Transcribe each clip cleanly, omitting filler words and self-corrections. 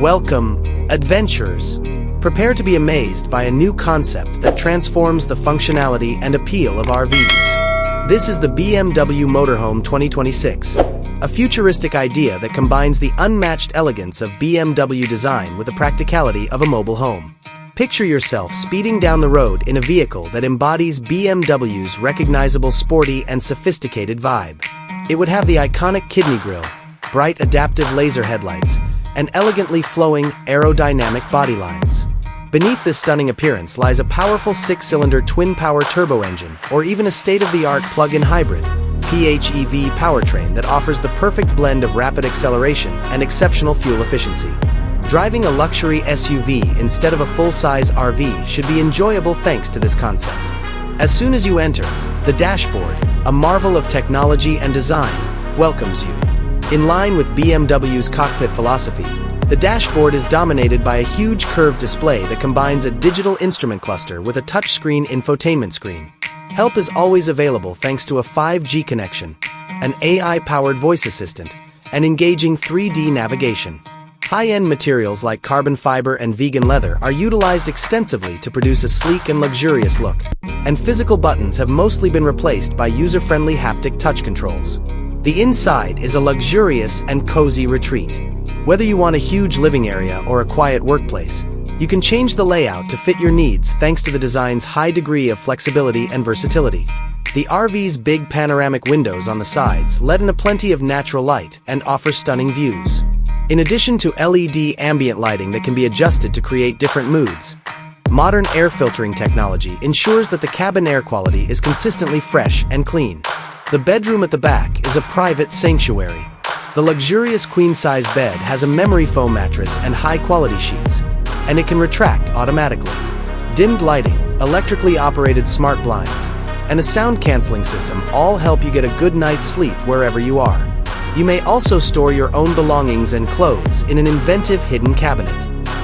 Welcome, adventurers. Prepare to be amazed by a new concept that transforms the functionality and appeal of RVs. This is the BMW Motorhome 2026, a futuristic idea that combines the unmatched elegance of BMW design with the practicality of a mobile home. Picture yourself speeding down the road in a vehicle that embodies BMW's recognizable sporty and sophisticated vibe. It would have the iconic kidney grille, bright adaptive laser headlights, and elegantly flowing aerodynamic body lines. Beneath this stunning appearance lies a powerful 6-cylinder TwinPower Turbo engine, or even a state-of-the-art plug-in hybrid PHEV powertrain that offers the perfect blend of rapid acceleration and exceptional fuel efficiency. Driving a luxury SUV instead of a full-size RV should be enjoyable thanks to this concept. As soon as you enter, the dashboard, a marvel of technology and design, welcomes you. In line with BMW's cockpit philosophy, the dashboard is dominated by a huge curved display that combines a digital instrument cluster with a touchscreen infotainment screen. Help is always available thanks to a 5G connection, an AI-powered voice assistant, and engaging 3D navigation. High-end materials like carbon fiber and vegan leather are utilized extensively to produce a sleek and luxurious look, and physical buttons have mostly been replaced by user-friendly haptic touch controls. The inside is a luxurious and cozy retreat. Whether you want a huge living area or a quiet workplace, you can change the layout to fit your needs thanks to the design's high degree of flexibility and versatility. The RV's big panoramic windows on the sides let in plenty of natural light and offer stunning views. In addition to LED ambient lighting that can be adjusted to create different moods, modern air filtering technology ensures that the cabin air quality is consistently fresh and clean. The bedroom at the back is a private sanctuary. The luxurious queen-size bed has a memory foam mattress and high-quality sheets, and it can retract automatically. Dimmed lighting, electrically operated smart blinds, and a sound-canceling system all help you get a good night's sleep wherever you are. You may also store your own belongings and clothes in an inventive hidden cabinet.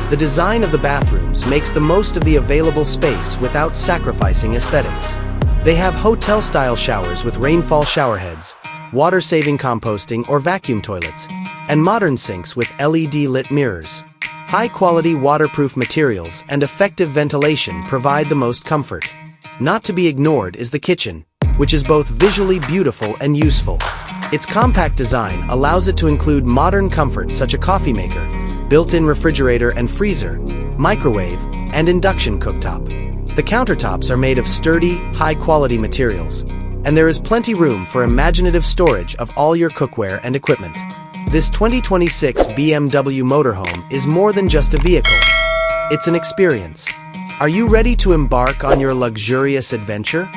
The design of the bathrooms makes the most of the available space without sacrificing aesthetics. They have hotel-style showers with rainfall showerheads, water-saving composting or vacuum toilets, and modern sinks with LED-lit mirrors. High-quality waterproof materials and effective ventilation provide the most comfort. Not to be ignored is the kitchen, which is both visually beautiful and useful. Its compact design allows it to include modern comforts such as a coffee maker, built-in refrigerator and freezer, microwave, and induction cooktop. The countertops are made of sturdy, high-quality materials, and there is plenty room for imaginative storage of all your cookware and equipment. This 2026 BMW Motorhome is more than just a vehicle. It's an experience. Are you ready to embark on your luxurious adventure?